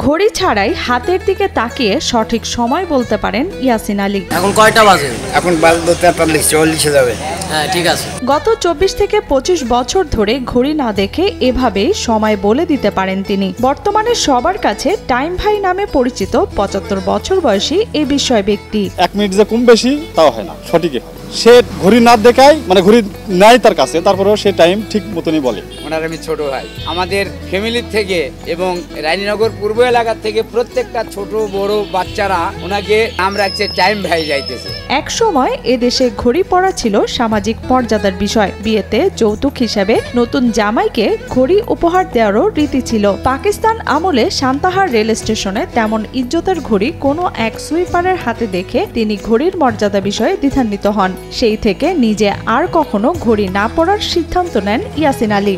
ঘড়ি ছাড়াই হাতের দিকে তাকিয়ে সঠিক সময় বলতে পারেন ইয়াসিন আলী। এখন কয়টা বাজে? এখন 43-44 যাবে। হ্যাঁ, ঠিক আছে। গত 24 থেকে 25 বছর ধরে ঘড়ি না দেখে এভাবেই সময় বলে দিতে পারেন তিনি। বর্তমানে সবার কাছে টাইম ভাই নামে পরিচিত 75 বছর বয়সী এই বিষয় ব্যক্তি। 1 মিনিট যে কম বেশি তাও হয় না, সঠিকই হয়। সে ঘড়ি না দেখায়, মানে ঘড়ি নাই তার কাছে, তারপরেও সে টাইম ঠিক মতনই বলে। ওনার আমি ছোট ভাই, আমাদের ফ্যামিলির থেকে এবং রানীনগর পূর্ব এলাকা থেকে প্রত্যেকটা ছোট বড় বাচ্চারা ওনাকে নাম রাখছে টাইম ভাই যাইতেছে। এক সময় এদেশে ঘড়ি পরা ছিল সামাজিক মর্যাদার বিষয়। বিয়েতে যৌতুক হিসেবে নতুন জামাইকে ঘড়ি উপহার দেওয়ারও রীতি ছিল। পাকিস্তান আমলে সান্তাহার রেল স্টেশনে তেমন ইজ্জতের ঘড়ি কোনো এক সুইপারের হাতে দেখে তিনি ঘড়ির মর্যাদা বিষয়ে দ্বিধান্বিত হন। সেই থেকে নিজে আর কখনো ঘড়ি না পরার সিদ্ধান্ত নেন ইয়াসিন আলী।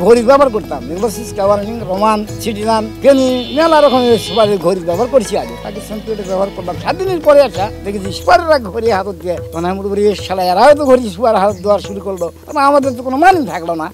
ঘড়ি ব্যবহার করতাম, রোমান, সিটিজান, কেনি, মেলা রকমের সুপারের ঘড়ি ব্যবহার করছি। আগে পাকিস্তান ব্যবহার করলাম। 7 দিনের পরে একটা দেখেছি সুপারের ঘড়ি হাতত দিয়ে সালা এরাও তো ঘড়ি সুপার হাত দেওয়া শুরু করলো। আমাদের তো কোনো মান থাকলো না,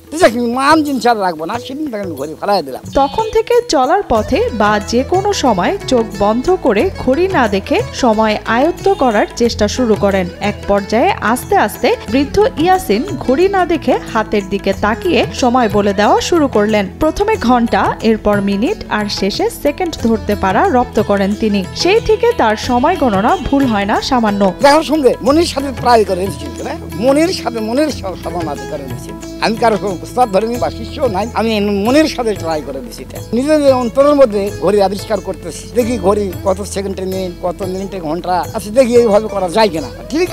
মান জিনিস আর রাখবো না, সেদিন তাকে ঘড়ি ফেলাই দিলাম। তখন থেকে চলার পথে বা যে কোনো সময় চোখ বন্ধ করে ঘড়ি না দেখে সময় আয়ত্ত করার চেষ্টা শুরু করেন। এক পর্যায়ে আস্তে আস্তে বৃদ্ধ ইয়াসিন ঘড়ি না দেখে হাতের দিকে তাকিয়ে সময় বলে দেওয়া শুরু করলেন। প্রথমে ঘন্টা, এরপর মিনিট আর শেষে সেকেন্ড ধরতে পারা রপ্ত করেন তিনি। সেই থেকে তার সময় গণনা ভুল হয় না সামান্য। দেখার সঙ্গে মনের সাথে ট্রাই করে নিচ্ছি, মনের সাথে মনের সাধনা করে নিচ্ছি। আমি কারো প্রস্তাব ধরিনি বা শিষ্য নাই, আমি মনের সাথে ট্রাই করে দিচ্ছি। নিজের অন্তরের মধ্যে ঘড়ি আবিষ্কার করতেছি, দেখি ঘড়ি কত সেকেন্ডে মিনিট, কত মিনিটে ঘন্টা আছে, দেখি এইভাবে করা যায় কিনা। ঠিক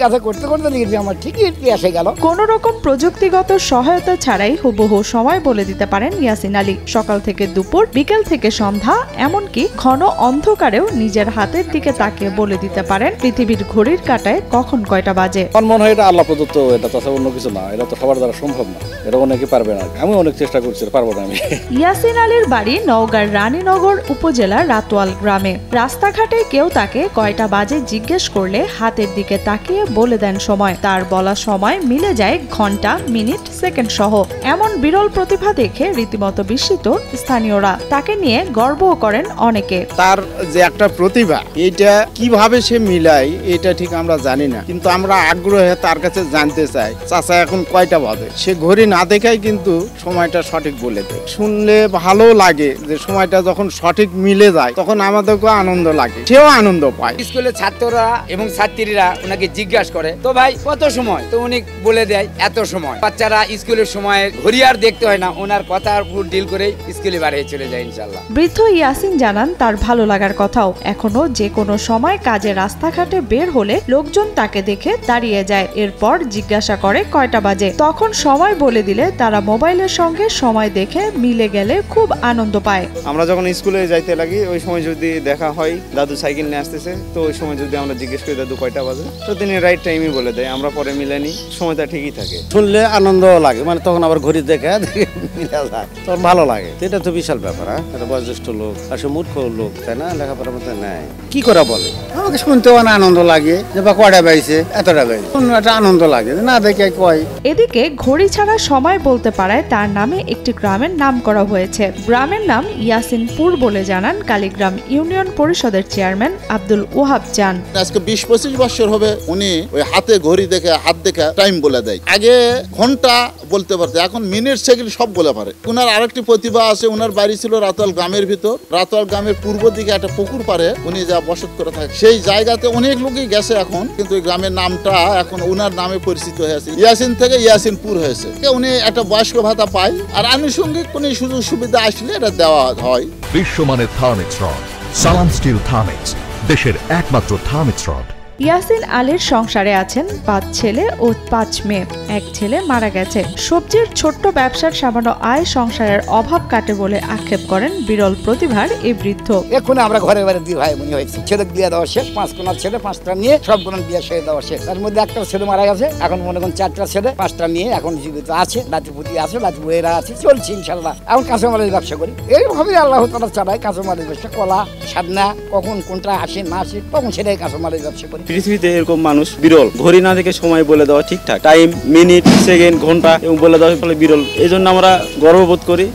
আছে করতে করতে দেখি আমার ঠিকই এসে গেল। কোন রকম প্রযুক্তিগত সহায়তা ছাড়াই হুবহু সময় বলে দিতে পারেন ইয়াসিন আলী। সকাল থেকে দুপুর, বিকেল থেকে সন্ধ্যা, এমনকি ঘন অন্ধকারেও নিজের হাতের দিকে তাকিয়ে বলে দিতে পারেন পৃথিবীর ঘড়ির কাঁটায় কখন কয়টা বাজে। আমার মনে হয় এটা আল্লাহ প্রদত্ত, এটা তো অন্য কিছু না, এটা তো সবার দ্বারা সম্ভব না, এটা অনেকে পারবে না। আমি অনেক চেষ্টা করছি, পারবো না আমি। ইয়াসিন আলীর বাড়ি নওগাঁর রানীনগর উপজেলার রাতোয়াল গ্রামে। রাস্তাঘাটে কেউ তাকে কয়টা বাজে জিজ্ঞেস করলে হাতের দিকে তাকিয়ে বলে দেন সময়। তার বলা সময় মিলে যায় ঘন্টা, মিনিট, সেকেন্ড সহ। এমন বিরল প্রতিভা দেখে রীতিমতো বিস্মিত স্থানীয়রা। তাকে নিয়ে গর্বও করেন অনেকে। তার যে একটা প্রতিভা, এটা কিভাবে সে মিলায় এটা ঠিক আমরা জানি না, কিন্তু আমরা আগ্রহে তার কাছে জানতে চাই চাচা এখন কয়টা বাজে। সে ঘড়ি না দেখাই কিন্তু সময়টা সঠিক বলে দেয়। শুনলে ভালো লাগে যে সময়টা যখন সঠিক মিলে যায় তখন আমাদেরকে আনন্দ লাগে, সেও আনন্দ পায়। স্কুলের ছাত্ররা এবং ছাত্রীরা ওনাকে জিজ্ঞাসা করে, তো ভাই কত সময়? তো উনি বলে দেয় এত সময়। বাচ্চারা স্কুলের সময় ঘড়ি আর দেখতে হয় না, ওনার কথার উপর ডিল করে স্কুলে বাড়িয়ে চলে যায় ইনশাআল্লাহ। বৃদ্ধ ইয়াসিন জানান তার ভালো লাগার কথাও। এখনো যে কোনো সময় কাজে রাস্তাঘাটে বের হলে লোকজন তাকে দেখে দাঁড়িয়ে যায়, এরপর জিজ্ঞাসা করে কয়টা বাজে। তখন সময় বলে দিলে তারা মোবাইলের সঙ্গে সময় দেখে মিলে গেলে খুব আনন্দ পায়। আমরা যখন স্কুলে যাইতে লাগি ওই সময় যদি দেখা হয় দাদু সাইকেল নিয়ে আসতেছে, তো ওই সময় যদি আমরা জিজ্ঞেস করি দাদু কয়টা বাজে, তো তিনি রাইট টাইমই বলে দেয়। আমরা পরে মিলে নিই, সময়টা ঠিকই থাকে। শুনলে আনন্দ লাগে, মানে তখন আবার ঘড়ি দেখে মিলে যায়, তখন ভালো লাগে। এটা তো বিশাল ব্যাপার। একটা বয়োজ্যেষ্ঠ লোক আর সে মূর্খ লোক, তাই না, লেখাপড়ার মধ্যে নেয়, কি করে বলে। আমাকে শুনতেও আনন্দ লাগে যে বা কয়টা বাইছে, এতটা বাইছে, একটা আনন্দ লাগে না দেখে কয়। এদিকে ঘড়ি ছাড়া সময় বলতে পারায় তার নামে একটি গ্রামের নাম করা হয়েছে। গ্রামের নাম ইয়াসিনপুর বলে জানান কালীগ্রাম ইউনিয়ন পরিষদের চেয়ারম্যান আব্দুল ওয়াহাব জান। আজকে 20-25 বছর হবে উনি ওই হাতে ঘড়ি দেখে, হাত দেখে টাইম বলে দেয়। আগে ঘন্টা বলতে পারতো, এখন মিনিট, সেকেন্ড সব বলে পারে। ওনার আরেকটি প্রতিভা আছে, ওনার বাড়ি ছিল রাতোয়াল গ্রামের ভিতর। রাতোয়াল গ্রামের পূর্ব দিকে একটা পুকুর পারে উনি যা বসত করে থাকে, সেই জায়গাতে অনেক লোকই গেছে এখন, কিন্তু এই গ্রামের নামটা এখন ওনার নামে পরিচিত হয়েছে। ইয়াসিন থেকে ইয়াসিনপুর হয়েছে। উনি একটা বয়স্ক ভাতা পায়, আর আনুষঙ্গিক কোন সুযোগ সুবিধা আসলে এটা দেওয়া হয়। বিশ্বমানের থার্মিক্স রড, সালাম স্টিল থার্মিক্স, দেশের একমাত্র থার্মিক্স রড। ইয়াসিন আলীর সংসারে আছেন 5 ছেলে ও 5 মেয়ে। এক ছেলে মারা গেছে। সবজির ছোট্ট ব্যবসার সামান্য আয় সংসারের অভাব কাটে বলে আক্ষেপ করেন বিরল প্রতিভার এই বৃদ্ধ। এখন আমরা ঘরে ঘরে 2 ভাই বোন হয়েছি। ছেলে বিয়ে দেওয়া শেষ, 5 কোনার ছেলে, 5টা নিয়ে সব কোনার বিয়ে সেরে দেওয়া শেষ। তার মধ্যে একটা ছেলে মারা গেছে, এখন মনে করেন 4টা ছেলে, 5টা নিয়ে এখন জীবিত আছে। নাতিপুতি আছে, নাতিপুয়েরা আছে, চলছে ইনশাআল্লাহ। এখন কাঁচামালের ব্যবসা করি, এইভাবে আল্লাহ তাআলা চালায় কাঁচামালের ব্যবসা। কলা, সাদনা, কখন কোনটা আসে না আসে তখন সেটাই কাঁচামালের ব্যবসা করি। পৃথিবীতে এরকম মানুষ বিরল, ঘড়ি না দেখে সময় বলে দেওয়া ঠিকঠাক, টাইম, মিনিট, সেকেন্ড, ঘন্টা এবং বলে দেওয়া ফলে বিরল। এই জন্য আমরা গর্ববোধ করি।